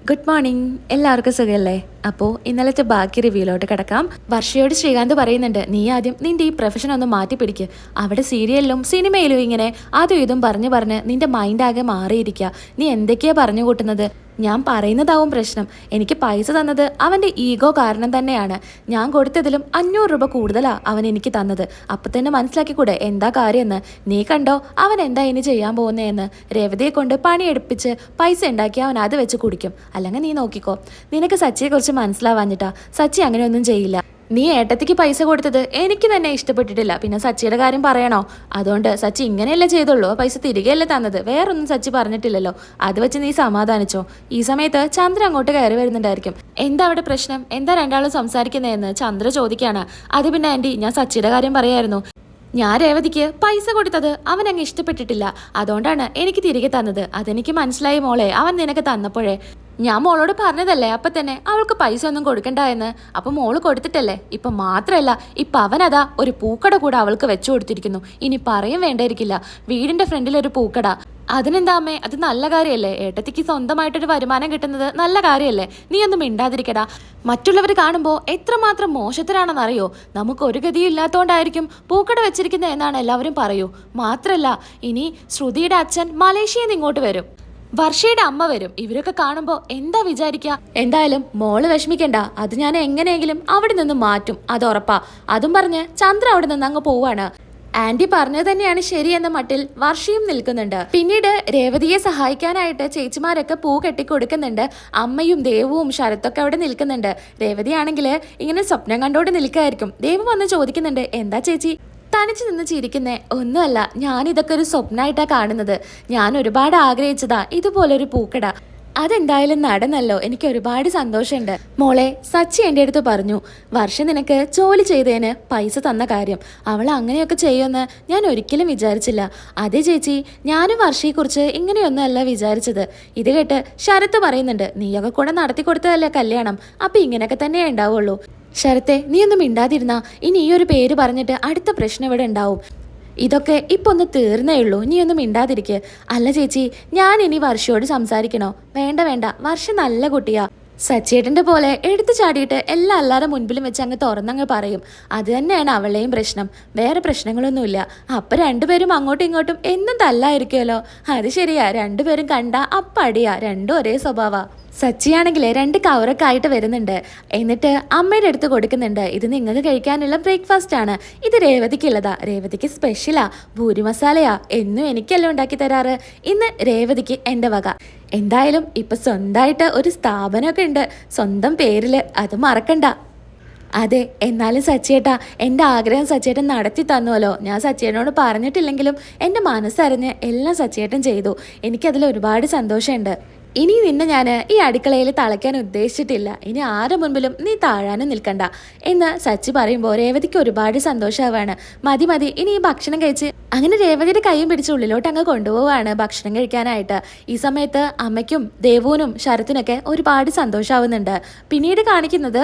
Good morning. എല്ലാവർക്കും സുഖമല്ലേ? അപ്പോൾ ഇന്നലത്തെ ബാക്കി റിവ്യൂലോട്ട് കിടക്കാം. വർഷയോട് ശ്രീകാന്ത് പറയുന്നുണ്ട്, നീ ആദ്യം നിന്റെ ഈ പ്രൊഫഷൻ ഒന്ന് മാറ്റി പിടിക്ക്. അവിടെ സീരിയലിലും സിനിമയിലും ഇങ്ങനെ അതും ഇതും പറഞ്ഞ് നിന്റെ മൈൻഡ് ആകെ മാറിയിരിക്കുക. നീ എന്തൊക്കെയാ പറഞ്ഞു കൂട്ടുന്നത്? ഞാൻ പറയുന്നതാവും പ്രശ്നം. എനിക്ക് പൈസ തന്നത് അവൻ്റെ ഈഗോ കാരണം തന്നെയാണ്. ഞാൻ കൊടുത്തതിലും 500 രൂപ കൂടുതലാണ് അവൻ എനിക്ക് തന്നത്. അപ്പം തന്നെ മനസ്സിലാക്കിക്കൂടെ എന്താ കാര്യമെന്ന്? നീ കണ്ടോ അവൻ എന്താ ഇനി ചെയ്യാൻ പോകുന്നതെന്ന്? രേവതിയെ കൊണ്ട് പണിയെടുപ്പിച്ച് പൈസ ഉണ്ടാക്കി അവൻ അത് വെച്ച് കുടിക്കും. അല്ലെങ്കിൽ നീ നോക്കിക്കോ. നിനക്ക് സച്ചിയെക്കുറിച്ച് മനസ്സിലാവാഞ്ഞിട്ടാ. സച്ചി അങ്ങനെയൊന്നും ചെയ്യില്ല. നീ ഏട്ടത്തിക്ക് പൈസ കൊടുത്തത് എനിക്ക് തന്നെ ഇഷ്ടപ്പെട്ടിട്ടില്ല. പിന്നെ സച്ചിയുടെ കാര്യം പറയണോ? അതുകൊണ്ട് സച്ചി ഇങ്ങനെയല്ലേ ചെയ്തുള്ളൂ. പൈസ തിരികെയല്ലേ തന്നത്. വേറൊന്നും സച്ചി പറഞ്ഞിട്ടില്ലല്ലോ. അത് വെച്ച് നീ സമാധാനിച്ചോ? ഈ സമയത്ത് ചന്ദ്ര അങ്ങോട്ട് കയറി വരുന്നുണ്ടായിരിക്കും. എന്താ അവിടെ പ്രശ്നം? എന്താ രണ്ടാളും സംസാരിക്കുന്നതെന്ന് ചന്ദ്ര ചോദിക്കാണ്. അത് പിന്നെ ആൻറ്റി, ഞാൻ സച്ചിയുടെ കാര്യം പറയായിരുന്നു. ഞാൻ രേവതിക്ക് പൈസ കൊടുത്തത് അവൻ അങ്ങ് ഇഷ്ടപ്പെട്ടിട്ടില്ല. അതുകൊണ്ടാണ് എനിക്ക് തിരികെ തന്നത്. അതെനിക്ക് മനസ്സിലായി മോളെ. അവൻ നിനക്ക് തന്നപ്പോഴേ ഞാൻ മോളോട് പറഞ്ഞതല്ലേ അപ്പൊ തന്നെ അവൾക്ക് പൈസ ഒന്നും കൊടുക്കണ്ട എന്ന്. അപ്പൊ മോള് കൊടുത്തിട്ടല്ലേ. ഇപ്പൊ മാത്രല്ല, ഇപ്പൊ അവനതാ ഒരു പൂക്കട കൂടെ അവൾക്ക് വെച്ചു കൊടുത്തിരിക്കുന്നു. ഇനി പറയും വേണ്ടായിരിക്കില്ല. വീടിന്റെ ഫ്രണ്ടിൽ ഒരു പൂക്കട. അതിനെന്താ അമ്മേ, അത് നല്ല കാര്യമല്ലേ? ഏട്ടത്തിക്ക് സ്വന്തമായിട്ടൊരു വരുമാനം കിട്ടുന്നത് നല്ല കാര്യമല്ലേ? നീ ഒന്നും മിണ്ടാതിരിക്കടാ. മറ്റുള്ളവർ കാണുമ്പോൾ എത്രമാത്രം മോശത്തിലാണെന്നറിയോ? നമുക്ക് ഒരു ഗതിയും ഇല്ലാത്തതുകൊണ്ടായിരിക്കും പൂക്കട വെച്ചിരിക്കുന്നത് എന്നാണ് എല്ലാവരും പറയൂ. മാത്രല്ല, ഇനി ശ്രുതിയുടെ അച്ഛൻ മലേഷ്യയിൽ നിന്ന് ഇങ്ങോട്ട് വരും, വർഷയുടെ അമ്മ വരും. ഇവരൊക്കെ കാണുമ്പോൾ എന്താ വിചാരിക്കുക? എന്തായാലും മോള് വിഷമിക്കണ്ട. അത് ഞാൻ എങ്ങനെയെങ്കിലും അവിടെ നിന്ന് മാറ്റും, അത് ഉറപ്പാ. അതും പറഞ്ഞ് ചന്ദ്ര അവിടെ നിന്ന് അങ്ങ് പോവാണ്. ആന്റി പറഞ്ഞത് തന്നെയാണ് ശരിയെന്ന മട്ടിൽ വർഷയും നിൽക്കുന്നുണ്ട്. പിന്നീട് രേവതിയെ സഹായിക്കാനായിട്ട് ചേച്ചിമാരൊക്കെ പൂ കെട്ടിക്കൊടുക്കുന്നുണ്ട്. അമ്മയും ദേവുവും ശരത്തൊക്കെ അവിടെ നിൽക്കുന്നുണ്ട്. രേവതിയാണെങ്കിൽ ഇങ്ങനെ സ്വപ്നം കണ്ടോണ്ട് നിൽക്കായിരിക്കും. ദേവു വന്ന് ചോദിക്കുന്നുണ്ട്, എന്താ ചേച്ചി തനിച്ച് നിന്ന് ചിരിക്കുന്നേ? ഒന്നുമല്ല, ഞാനിതൊക്കെ ഒരു സ്വപ്നമായിട്ടാണ് കാണുന്നത്. ഞാൻ ഒരുപാട് ആഗ്രഹിച്ചതാ ഇതുപോലൊരു പൂക്കട. അതെന്തായാലും നടന്നല്ലോ. എനിക്ക് ഒരുപാട് സന്തോഷമുണ്ട് മോളെ. സച്ചി എൻ്റെ അടുത്ത് പറഞ്ഞു, വർഷം നിനക്ക് ജോലി ചെയ്തതിന് പൈസ തന്ന കാര്യം. അവൾ അങ്ങനെയൊക്കെ ചെയ്യുമെന്ന് ഞാൻ ഒരിക്കലും വിചാരിച്ചില്ല. അതെ ചേച്ചി, ഞാനും വർഷയെക്കുറിച്ച് ഇങ്ങനെയൊന്നുമല്ല വിചാരിച്ചത്. ഇത് കേട്ട് ശരത്ത് പറയുന്നുണ്ട്, നീയൊക്കെ കൂടെ നടത്തി കൊടുത്തതല്ലേ കല്യാണം. അപ്പം ഇങ്ങനെയൊക്കെ തന്നെ ഉണ്ടാവുള്ളൂ. ശരത്തെ, നീ ഒന്നും മിണ്ടാതിരുന്നാ ഇനി ഈ ഒരു പേര് പറഞ്ഞിട്ട് അടുത്ത പ്രശ്നം ഇവിടെ ഉണ്ടാവും. ഇതൊക്കെ ഇപ്പൊ ഒന്ന് തീർന്നേ ഉള്ളൂ. നീ ഒന്നും മിണ്ടാതിരിക്കുക. അല്ല ചേച്ചി, ഞാൻ ഇനി വർഷയോട് സംസാരിക്കണോ? വേണ്ട വേണ്ട, വർഷ നല്ല കുട്ടിയാ. സച്ചേട്ടൻ്റെ പോലെ എടുത്തു ചാടിയിട്ട് എല്ലാവരുടെ മുൻപിലും വെച്ച് അങ്ങ് തുറന്നങ്ങ് പറയും. അത് തന്നെയാണ് അവളെയും പ്രശ്നം. വേറെ പ്രശ്നങ്ങളൊന്നുമില്ല. അപ്പം രണ്ടുപേരും അങ്ങോട്ടും ഇങ്ങോട്ടും എന്നും തല്ലായിരിക്കുമല്ലോ. അത് ശരിയാ, രണ്ടുപേരും കണ്ടാ അപ്പടിയാ. രണ്ടും ഒരേ സ്വഭാവ. സച്ചിയാണെങ്കിൽ 2 കവറൊക്കെ ആയിട്ട് വരുന്നുണ്ട്. എന്നിട്ട് അമ്മയുടെ അടുത്ത് കൊടുക്കുന്നുണ്ട്. ഇത് നിങ്ങൾക്ക് കഴിക്കാനുള്ള ബ്രേക്ക്ഫാസ്റ്റ് ആണ്. ഇത് രേവതിക്കുള്ളതാ. രേവതിക്ക് സ്പെഷ്യലാ. ഭൂരി മസാലയാ. എന്നും എനിക്കല്ലേ ഉണ്ടാക്കി തരാറ്. ഇന്ന് രേവതിക്ക് എൻ്റെ വക. എന്തായാലും ഇപ്പൊ സ്വന്തമായിട്ട് ഒരു സ്ഥാപനമൊക്കെ ഉണ്ട് സ്വന്തം പേരില്. അത് മറക്കണ്ട. അതെ, എന്നാലും സച്ചിയേട്ടാ, എൻ്റെ ആഗ്രഹം സച്ചിയേട്ടൻ നടത്തി തന്നുവല്ലോ. ഞാൻ സച്ചിയേട്ടനോട് പറഞ്ഞിട്ടില്ലെങ്കിലും എൻ്റെ മനസ്സറിഞ്ഞ് എല്ലാം സച്ചിയേട്ടൻ ചെയ്തു. എനിക്കതിൽ ഒരുപാട് സന്തോഷമുണ്ട്. ഇനി നിന്നെ ഞാൻ ഈ അടുക്കളയിൽ തളയ്ക്കാൻ ഉദ്ദേശിച്ചിട്ടില്ല. ഇനി ആരുടെ മുൻപിലും നീ താഴാനും നിൽക്കണ്ട എന്ന് സച്ചി പറയുമ്പോൾ രേവതിക്ക് ഒരുപാട് സന്തോഷമാവാണ്. മതി മതി, ഇനി ഈ ഭക്ഷണം കഴിച്ച് അങ്ങനെ രേവതിയുടെ കൈയും പിടിച്ച് ഉള്ളിലോട്ട് അങ്ങ് കൊണ്ടുപോവാണ് ഭക്ഷണം കഴിക്കാനായിട്ട്. ഈ സമയത്ത് അമ്മയ്ക്കും ദേവുവിനും ശരത്തിനൊക്കെ ഒരുപാട് സന്തോഷമാവുന്നുണ്ട്. പിന്നീട് കാണിക്കുന്നത്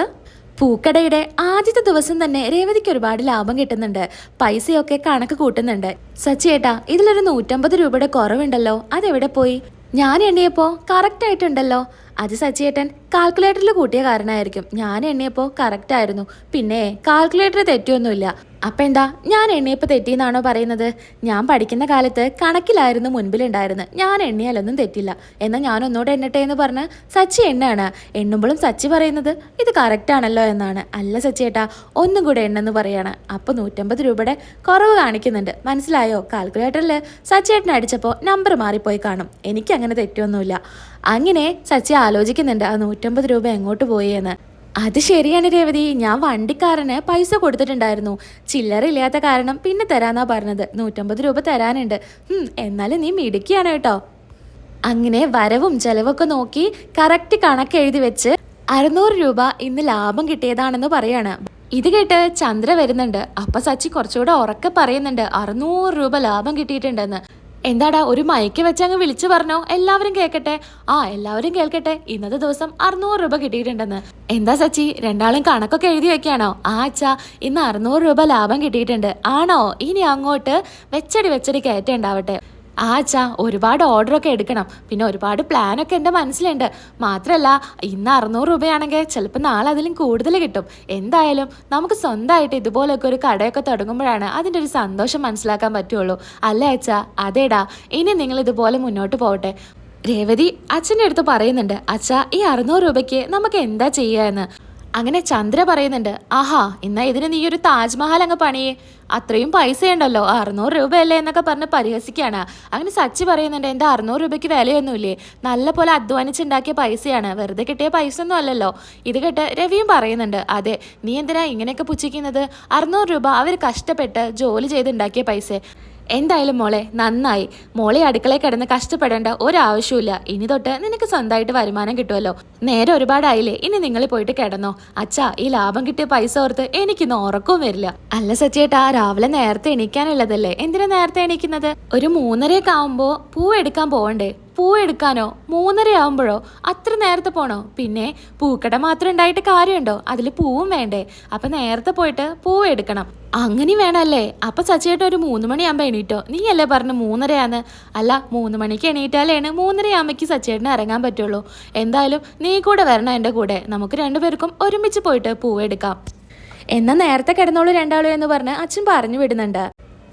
പൂക്കടയുടെ ആദ്യത്തെ ദിവസം തന്നെ രേവതിക്ക് ഒരുപാട് ലാഭം കിട്ടുന്നുണ്ട്. പൈസയൊക്കെ കണക്ക് കൂട്ടുന്നുണ്ട്. സച്ചിയേട്ടാ, ഇതിലൊരു 150 രൂപയുടെ കുറവുണ്ടല്ലോ, അതെവിടെ പോയി? ഞാൻ എണ്ണിയപ്പോൾ കറക്റ്റ് ആയിട്ടുണ്ടല്ലോ. അത് സച്ചിയേട്ടൻ കാൽക്കുലേറ്ററിൽ കൂട്ടിയ കാരണമായിരിക്കും. ഞാൻ എണ്ണിയപ്പോൾ കറക്റ്റ് ആയിരുന്നു. പിന്നെ കാൽക്കുലേറ്റർ തെറ്റിയൊന്നുമില്ല. അപ്പം എന്താ ഞാൻ എണ്ണിയപ്പോൾ തെറ്റിയെന്നാണോ പറയുന്നത്? ഞാൻ പഠിക്കുന്ന കാലത്ത് കണക്കിലായിരുന്നു മുൻപിലുണ്ടായിരുന്നത്. ഞാൻ എണ്ണിയാലൊന്നും തെറ്റില്ല. എന്നാൽ ഞാനൊന്നുകൂടെ എണ്ണട്ടെ എന്ന് പറഞ്ഞ് സച്ചി എണ്ണാണ്. എണ്ണുമ്പോഴും സച്ചി പറയുന്നത് ഇത് കറക്റ്റ് ആണല്ലോ എന്നാണ്. അല്ല സച്ചിയേട്ടാ, ഒന്നും കൂടെ എണ്ണെന്ന് പറയാണ്. അപ്പോൾ 150 രൂപയുടെ കുറവ് കാണിക്കുന്നുണ്ട്. മനസ്സിലായോ? കാൽക്കുലേറ്ററിൽ സച്ചിയേട്ടൻ അടിച്ചപ്പോൾ നമ്പർ മാറിപ്പോയി കാണും. എനിക്കങ്ങനെ തെറ്റൊന്നുമില്ല. അങ്ങനെ സച്ചി ആലോചിക്കുന്നുണ്ട്, ആ 150 രൂപ എങ്ങോട്ട് പോയി എന്ന്. അത് ശരിയാണ് രേവതി, ഞാൻ വണ്ടിക്കാരന് പൈസ കൊടുത്തിട്ടുണ്ടായിരുന്നു. ചില്ലറ ഇല്ലാത്ത കാരണം പിന്നെ തരാന്നാ പറഞ്ഞത്. 150 രൂപ തരാനുണ്ട്. എന്നാലും നീ മിടുക്കിയാണ് കേട്ടോ. അങ്ങനെ വരവും ചെലവൊക്കെ നോക്കി കറക്റ്റ് കണക്ക് എഴുതി വെച്ച് 600 രൂപ ഇന്ന് ലാഭം കിട്ടിയതാണെന്ന് പറയാണ്. ഇത് കേട്ട് ചന്ദ്ര വരുന്നുണ്ട്. അപ്പൊ സച്ചി കുറച്ചുകൂടെ ഉറക്കെ പറയുന്നുണ്ട്, 600 രൂപ ലാഭം കിട്ടിയിട്ടുണ്ടെന്ന്. എന്താടാ, ഒരു മയക്ക് വെച്ച് അങ്ങ് വിളിച്ചു പറഞ്ഞോ, എല്ലാവരും കേൾക്കട്ടെ. എല്ലാവരും കേൾക്കട്ടെ, ഇന്നത്തെ ദിവസം 600 രൂപ കിട്ടിയിട്ടുണ്ടെന്ന്. എന്താ സച്ചി, രണ്ടാളും കണക്കൊക്കെ എഴുതി വെക്കാണോ? അച്ഛാ, ഇന്ന് 600 രൂപ ലാഭം കിട്ടിയിട്ടുണ്ട്. ആണോ? ഇനി അങ്ങോട്ട് വെച്ചടി കയറ്റം ഉണ്ടാവട്ടെ. ആ അച്ഛാ, ഒരുപാട് ഓർഡറൊക്കെ എടുക്കണം, പിന്നെ ഒരുപാട് പ്ലാനൊക്കെ എൻ്റെ മനസ്സിലുണ്ട്. മാത്രമല്ല ഇന്ന് 600 രൂപയാണെങ്കിൽ ചിലപ്പോൾ നാളെ അതിലും കൂടുതൽ കിട്ടും. എന്തായാലും നമുക്ക് സ്വന്തമായിട്ട് ഇതുപോലൊക്കെ ഒരു കടയൊക്കെ തുടങ്ങുമ്പോഴാണ് അതിൻ്റെ ഒരു സന്തോഷം മനസ്സിലാക്കാൻ പറ്റുള്ളൂ. അല്ലേ അച്ഛാ? അതേടാ, ഇനി നിങ്ങൾ ഇതുപോലെ മുന്നോട്ട് പോകട്ടെ. രേവതി അച്ഛൻ്റെ അടുത്ത് പറയുന്നുണ്ട്, അച്ഛാ ഈ 600 രൂപയ്ക്ക് നമുക്ക് എന്താ ചെയ്യുക എന്ന്. അങ്ങനെ ചന്ദ്ര പറയുന്നുണ്ട്, ആഹാ എന്നാ ഇതിന് നീ ഒരു താജ്മഹൽ അങ്ങ് പണിയേ, അത്രയും പൈസയുണ്ടല്ലോ, 600 രൂപയല്ലേ എന്നൊക്കെ പറഞ്ഞ് പരിഹസിക്കുകയാണ്. അങ്ങനെ സച്ചി പറയുന്നുണ്ട്, എൻ്റെ 600 രൂപയ്ക്ക് വിലയൊന്നുമില്ലേ, നല്ല പോലെ അധ്വാനിച്ചുണ്ടാക്കിയ പൈസയാണ്, വെറുതെ കിട്ടിയ പൈസ ഒന്നും അല്ലല്ലോ. ഇത് കേട്ട് രവിയും പറയുന്നുണ്ട്, അതെ നീ എന്തിനാ ഇങ്ങനെയൊക്കെ പുച്ഛിക്കുന്നത്, 600 രൂപ അവർ കഷ്ടപ്പെട്ട് ജോലി ചെയ്തുണ്ടാക്കിയ പൈസ. എന്തായാലും മോളെ നന്നായി, മോളെ അടുക്കളയിൽ കിടന്ന് കഷ്ടപ്പെടേണ്ട ഒരാവശ്യമില്ല. ഇനി തൊട്ട് നിനക്ക് സ്വന്തമായിട്ട് വരുമാനം കിട്ടുമല്ലോ. നേരെ ഒരുപാടായില്ലേ, ഇനി നിങ്ങൾ പോയിട്ട് കിടന്നോ. അച്ഛാ ഈ ലാഭം കിട്ടിയ പൈസ ഓർത്ത് എനിക്കിന്ന് ഉറക്കവും വരില്ല. അല്ല സച്ചേട്ടാ, രാവിലെ നേരത്തെ എണീക്കാനുള്ളതല്ലേ, എന്തിനാ നേരത്തെ എണീക്കുന്നത്? ഒരു 3:30 ആവുമ്പോ പൂവ് എടുക്കാൻ പോവണ്ടേ? പൂവ് എടുക്കാനോ 3:30 ആവുമ്പോഴോ? അത്ര നേരത്തെ പോണോ? പിന്നെ പൂക്കട മാത്രം ഉണ്ടായിട്ട് കാര്യമുണ്ടോ? അതിൽ പൂവും വേണ്ടേ? അപ്പൊ നേരത്തെ പോയിട്ട് പൂവ് എടുക്കണം. അങ്ങനെ വേണമല്ലേ? അപ്പൊ സച്ചേട്ടൻ ഒരു 3 മണിയാകുമ്പോ എണീറ്റോ? നീ അല്ലേ പറഞ്ഞു 3:30 അല്ല, 3 മണിക്ക് എണീറ്റാലാണ് 3:30 ആകുമ്പോഴേക്ക് സച്ചേട്ടന് ഇറങ്ങാൻ പറ്റുള്ളൂ. എന്തായാലും നീ കൂടെ വരണം എൻ്റെ കൂടെ, നമുക്ക് രണ്ടുപേർക്കും ഒരുമിച്ച് പോയിട്ട് പൂവ് എടുക്കാം. എന്നാ നേരത്തെ കിടന്നോളൂ രണ്ടാളും എന്ന് പറഞ്ഞ് അച്ഛൻ പറഞ്ഞു വിടുന്നുണ്ട്.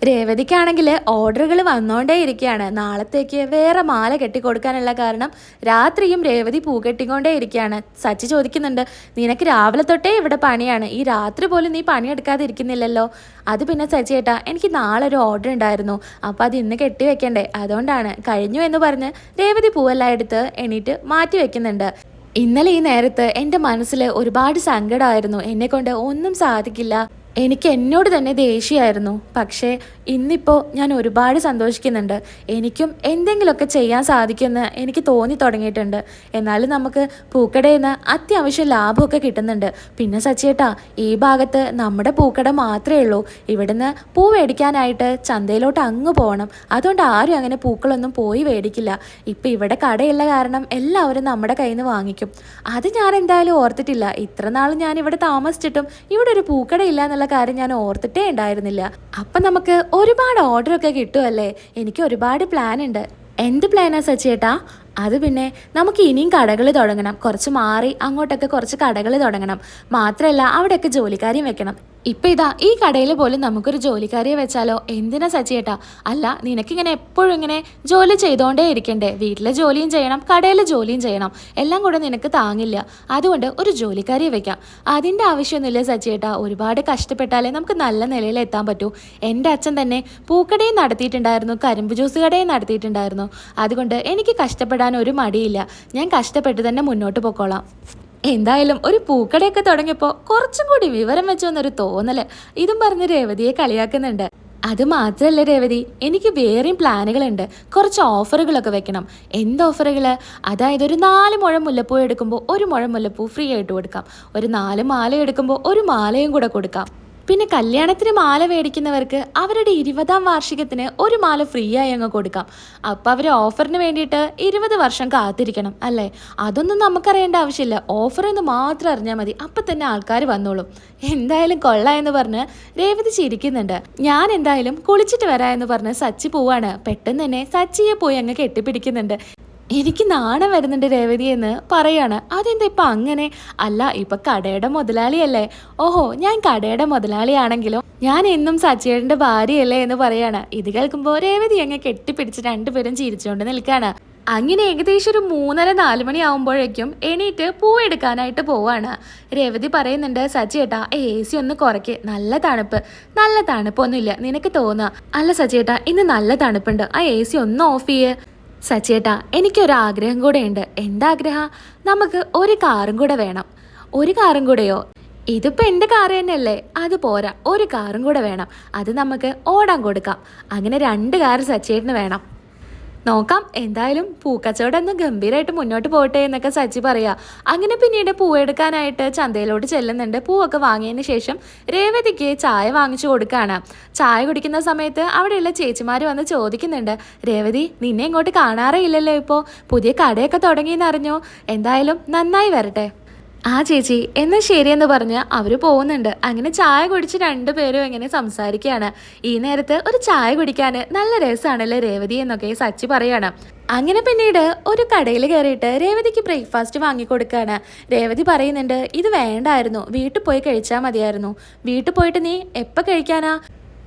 രേവതിക്കാണെങ്കിൽ ഓർഡറുകൾ വന്നുകൊണ്ടേ ഇരിക്കുകയാണ്. നാളത്തേക്ക് വേറെ മാല കെട്ടിക്കൊടുക്കാനുള്ള കാരണം രാത്രിയും രേവതി പൂ കെട്ടിക്കൊണ്ടേ ഇരിക്കുകയാണ്. സച്ചി ചോദിക്കുന്നുണ്ട്, നിനക്ക് രാവിലെ തൊട്ടേ ഇവിടെ പണിയാണ്, ഈ രാത്രി പോലും നീ പണിയെടുക്കാതെ ഇരിക്കുന്നില്ലല്ലോ. അത് പിന്നെ സച്ചി ഏട്ടാ, എനിക്ക് നാളെ ഒരു ഓർഡർ ഉണ്ടായിരുന്നു, അപ്പോൾ അത് ഇന്ന് കെട്ടി വെക്കണ്ടേ, അതുകൊണ്ടാണ്. കഴിഞ്ഞു എന്ന് പറഞ്ഞ് രേവതി പൂവെല്ലാം എടുത്ത് എണീറ്റ് മാറ്റി വെക്കുന്നുണ്ട്. ഇന്നലെ ഈ നേരത്ത് എൻ്റെ മനസ്സിൽ ഒരുപാട് സങ്കടമായിരുന്നു, എന്നെക്കൊണ്ട് ഒന്നും സാധിക്കില്ല, എനിക്ക് എന്നോട് തന്നെ ദേഷ്യമായിരുന്നു. പക്ഷേ ഇന്നിപ്പോൾ ഞാൻ ഒരുപാട് സന്തോഷിക്കുന്നുണ്ട്, എനിക്കും എന്തെങ്കിലുമൊക്കെ ചെയ്യാൻ സാധിക്കുമെന്ന് എനിക്ക് തോന്നി തുടങ്ങിയിട്ടുണ്ട്. എന്നാലും നമുക്ക് പൂക്കടയിൽ നിന്ന് അത്യാവശ്യം ലാഭമൊക്കെ കിട്ടുന്നുണ്ട്. പിന്നെ സച്ചിയേട്ടാ, ഈ ഭാഗത്ത് നമ്മുടെ പൂക്കട മാത്രമേ ഉള്ളൂ, ഇവിടുന്ന് പൂ മേടിക്കാനായിട്ട് ചന്തയിലോട്ട് അങ്ങ് പോകണം. അതുകൊണ്ട് ആരും അങ്ങനെ പൂക്കളൊന്നും പോയി മേടിക്കില്ല. ഇപ്പം ഇവിടെ കടയുള്ള കാരണം എല്ലാവരും നമ്മുടെ കയ്യിൽ നിന്ന് വാങ്ങിക്കും. അത് ഞാൻ എന്തായാലും ഓർത്തിട്ടില്ല. ഇത്ര നാൾ ഞാൻ ഇവിടെ താമസിച്ചിട്ടും ഇവിടെ ഒരു പൂക്കട ഇല്ല എന്നുള്ള കാര്യം ഞാൻ ഓർത്തിട്ടേ ഉണ്ടായിരുന്നില്ല. അപ്പം നമുക്ക് ഒരുപാട് ഓർഡറൊക്കെ കിട്ടുമല്ലേ? എനിക്ക് ഒരുപാട് പ്ലാൻ ഉണ്ട്. എന്ത് പ്ലാനാ സച്ചിയേട്ടാ? അത് പിന്നെ നമുക്ക് ഇനിയും കടകൾ തുടങ്ങണം, കുറച്ച് മാറി അങ്ങോട്ടൊക്കെ കുറച്ച് കടകൾ തുടങ്ങണം. മാത്രമല്ല അവിടെയൊക്കെ ജോലിക്കാരെയും വെക്കണം. ഇപ്പം ഇതാ ഈ കടയിൽ പോലും നമുക്കൊരു ജോലിക്കാരിയെ വെച്ചാലോ? എന്തിനാ സച്ചിയേട്ടാ? അല്ല, നിനക്കിങ്ങനെ എപ്പോഴും ഇങ്ങനെ ജോലി ചെയ്തുകൊണ്ടേ ഇരിക്കണ്ടേ? വീട്ടിലെ ജോലിയും ചെയ്യണം, കടയിലെ ജോലിയും ചെയ്യണം, എല്ലാം കൂടെ നിനക്ക് താങ്ങില്ല. അതുകൊണ്ട് ഒരു ജോലിക്കാരിയെ വെക്കാം. അതിൻ്റെ ആവശ്യമൊന്നുമില്ല സച്ചിയേട്ടാ, ഒരുപാട് കഷ്ടപ്പെട്ടാലേ നമുക്ക് നല്ല നിലയിൽ എത്താൻ പറ്റൂ. എൻ്റെ അച്ഛൻ തന്നെ പൂക്കടയും നടത്തിയിട്ടുണ്ടായിരുന്നു, കരിമ്പ് ജ്യൂസ് കടയും നടത്തിയിട്ടുണ്ടായിരുന്നു. അതുകൊണ്ട് എനിക്ക് കഷ്ടപ്പെടാൻ ഒരു മടിയില്ല, ഞാൻ കഷ്ടപ്പെട്ട് തന്നെ മുന്നോട്ട് പോയിക്കോളാം. എന്തായാലും ഒരു പൂക്കടയൊക്കെ തുടങ്ങിയപ്പോൾ കുറച്ചും കൂടി വിവരം വെച്ചോന്നൊരു തോന്നല്. ഇതും പറഞ്ഞ് രേവതിയെ കളിയാക്കുന്നുണ്ട്. അത് മാത്രമല്ല രേവതി, എനിക്ക് വേറെയും പ്ലാനുകളുണ്ട്. കുറച്ച് ഓഫറുകളൊക്കെ വെക്കണം. എന്ത് ഓഫറുകൾ? അതായത് ഒരു 4 മുഴം മുല്ലപ്പൂ എടുക്കുമ്പോൾ 1 മുഴം മുല്ലപ്പൂ ഫ്രീ ആയിട്ട് കൊടുക്കാം, ഒരു 4 മാല എടുക്കുമ്പോൾ 1 മാലയും കൂടെ കൊടുക്കാം. പിന്നെ കല്യാണത്തിന് മാല മേടിക്കുന്നവർക്ക് അവരുടെ 20ാം വാർഷികത്തിന് 1 മാല ഫ്രീ ആയി അങ്ങ് കൊടുക്കാം. അപ്പം അവർ ഓഫറിന് വേണ്ടിയിട്ട് 20 വർഷം കാത്തിരിക്കണം അല്ലേ? അതൊന്നും നമുക്കറിയേണ്ട ആവശ്യമില്ല, ഓഫർ എന്ന് മാത്രം അറിഞ്ഞാൽ മതി, അപ്പം തന്നെ ആൾക്കാർ വന്നോളും. എന്തായാലും കൊള്ളാം എന്ന് പറഞ്ഞ് രേവതി ചിരിക്കുന്നുണ്ട്. ഞാൻ എന്തായാലും കുളിച്ചിട്ട് വരാം എന്ന് പറഞ്ഞ് സച്ചി പോവാണ്. പെട്ടെന്ന് തന്നെ സച്ചിയെ പോയി അങ്ങ് കെട്ടിപ്പിടിക്കുന്നുണ്ട്. എനിക്ക് നാണം വരുന്നുണ്ട് രേവതി എന്ന് പറയാണ്. അതെന്താ ഇപ്പം അങ്ങനെ? അല്ല, ഇപ്പം കടയുടെ മുതലാളിയല്ലേ? ഓഹോ, ഞാൻ കടയുടെ മുതലാളിയാണെങ്കിലും ഞാൻ എന്നും സച്ചിയേട്ടൻ്റെ ഭാര്യയല്ലേ എന്ന് പറയാണ്. ഇത് കേൾക്കുമ്പോൾ രേവതി അങ്ങ് കെട്ടിപ്പിടിച്ച് രണ്ടുപേരും ചിരിച്ചുകൊണ്ട് നിൽക്കുകയാണ്. അങ്ങനെ ഏകദേശം ഒരു 3:30-4 മണി ആകുമ്പോഴേക്കും എണീറ്റ് പൂവെടുക്കാനായിട്ട് പോവാണ്. രേവതി പറയുന്നുണ്ട്, സച്ചിയേട്ടാ AC ഒന്ന് കുറയ്ക്ക്, നല്ല തണുപ്പ്. നല്ല തണുപ്പൊന്നുമില്ല, നിനക്ക് തോന്നുക. അല്ല സച്ചിയേട്ടാ, ഇന്ന് നല്ല തണുപ്പുണ്ട്, ആ AC ഒന്ന് ഓഫ് ചെയ്യേ. സച്ചിയേട്ടാ, എനിക്കൊരാഗ്രഹം കൂടെ ഉണ്ട്. എന്താഗ്രഹം? നമുക്ക് ഒരു കാറും കൂടെ വേണം. ഒരു കാറും കൂടെയോ? ഇതിപ്പോൾ എൻ്റെ കാറ് തന്നെയല്ലേ, അത് പോരാ, ഒരു കാറും കൂടെ വേണം. അത് നമുക്ക് ഓടാൻ കൊടുക്കാം. അങ്ങനെ 2 കാറ് സച്ചിയേട്ടന് വേണം. നോക്കാം, എന്തായാലും പൂക്കച്ചവടം ഒന്ന് ഗംഭീരമായിട്ട് മുന്നോട്ട് പോകട്ടെ എന്നൊക്കെ സച്ചി പറയാ. അങ്ങനെ പിന്നീട് പൂവെടുക്കാനായിട്ട് ചന്തയിലോട്ട് ചെല്ലുന്നുണ്ട്. പൂവൊക്കെ വാങ്ങിയതിന് ശേഷം രേവതിക്ക് ചായ വാങ്ങിച്ചു കൊടുക്കുകയാണ്. ചായ കുടിക്കുന്ന സമയത്ത് അവിടെയുള്ള ചേച്ചിമാർ വന്ന് ചോദിക്കുന്നുണ്ട്, രേവതി നിന്നെ ഇങ്ങോട്ട് കാണാറേ ഇല്ലല്ലോ, ഇപ്പോൾ പുതിയ കടയൊക്കെ തുടങ്ങിയെന്ന് അറിഞ്ഞു, എന്തായാലും നന്നായി വരട്ടെ. ആ ചേച്ചി എന്നാ ശരിയെന്ന് പറഞ്ഞ് അവര് പോകുന്നുണ്ട്. അങ്ങനെ ചായ കുടിച്ച് രണ്ടുപേരും ഇങ്ങനെ സംസാരിക്കുകയാണ്. ഈ നേരത്ത് ഒരു ചായ കുടിക്കാൻ നല്ല രസമാണല്ലേ രേവതി എന്നൊക്കെ സച്ചി പറയാണ്. അങ്ങനെ പിന്നീട് ഒരു കടയിൽ കയറിയിട്ട് രേവതിക്ക് ബ്രേക്ക്ഫാസ്റ്റ് വാങ്ങിക്കൊടുക്കുകയാണ്. രേവതി പറയുന്നുണ്ട്, ഇത് വേണ്ടായിരുന്നു, വീട്ടിൽ പോയി കഴിച്ചാൽ മതിയായിരുന്നു. വീട്ടിൽ പോയിട്ട് നീ എപ്പോൾ കഴിക്കാനാ?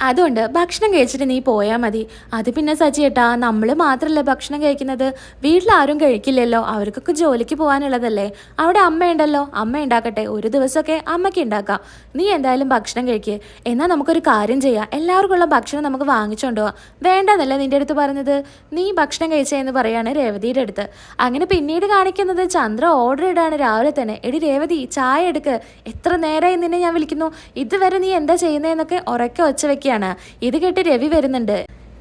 അതുകൊണ്ട് ഭക്ഷണം കഴിച്ചിട്ട് നീ പോയാൽ മതി. അത് പിന്നെ സച്ചിയേട്ടാ, നമ്മൾ മാത്രമല്ല ഭക്ഷണം കഴിക്കുന്നത്, വീട്ടിലാരും കഴിക്കില്ലല്ലോ, അവർക്കൊക്കെ ജോലിക്ക് പോകാനുള്ളതല്ലേ. അവിടെ അമ്മയുണ്ടല്ലോ, അമ്മ ഉണ്ടാക്കട്ടെ, ഒരു ദിവസമൊക്കെ അമ്മയ്ക്ക് ഉണ്ടാക്കാം. നീ എന്തായാലും ഭക്ഷണം കഴിക്കുക. എന്നാൽ നമുക്കൊരു കാര്യം ചെയ്യാം, എല്ലാവർക്കുള്ള ഭക്ഷണം നമുക്ക് വാങ്ങിച്ചുകൊണ്ട് പോവാം. വേണ്ടെന്നല്ലേ നിൻ്റെ അടുത്ത് പറഞ്ഞത്, നീ ഭക്ഷണം കഴിച്ചതെന്ന് പറയാണ് രേവതിയുടെ അടുത്ത്. അങ്ങനെ പിന്നീട് കാണിക്കുന്നത് ചന്ദ്ര ഓർഡർ ഇടാണ് രാവിലെ തന്നെ. എടി രേവതി, ചായ എടുക്ക്, എത്ര നേരമായി നിന്നെ ഞാൻ വിളിക്കുന്നു, ഇതുവരെ നീ എന്താ ചെയ്യുന്നതെന്നൊക്കെ ഉറക്കെ ഒച്ച വെക്കുകയാണ്. ഇത് കേട്ട് രവി വരുന്നുണ്ട്.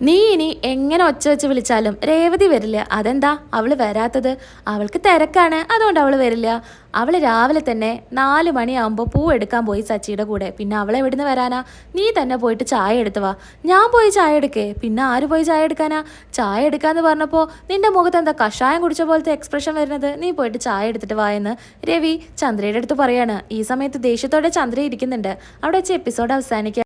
നീ ഇനി എങ്ങനെ ഒച്ച വെച്ച് വിളിച്ചാലും രേവതി വരില്ല. അതെന്താ അവള് വരാത്തത്? അവൾക്ക് തിരക്കാണ്, അതുകൊണ്ട് അവള് വരില്ല. അവള് രാവിലെ തന്നെ 4 മണിയാകുമ്പോൾ പൂ എടുക്കാൻ പോയി സച്ചിയുടെ കൂടെ. പിന്നെ അവളെ എവിടുന്ന് വരാനാ? നീ തന്നെ പോയിട്ട് ചായ എടുത്തു വാ. ഞാൻ പോയി ചായ എടുക്കേ? പിന്നെ ആര് പോയി ചായ എടുക്കാനാ? ചായ എടുക്കാന്ന് പറഞ്ഞപ്പോൾ നിന്റെ മുഖത്ത് എന്താ കഷായം കുടിച്ച പോലത്തെ എക്സ്പ്രഷൻ വരുന്നത്? നീ പോയിട്ട് ചായ എടുത്തിട്ട് വാ എന്ന് രവി ചന്ദ്രയുടെ അടുത്ത് പറയാണ്. ഈ സമയത്ത് ദേഷ്യത്തോടെ ചന്ദ്ര ഇരിക്കുന്നുണ്ട്. അവിടെ വെച്ച് എപ്പിസോഡ് അവസാനിക്കുക.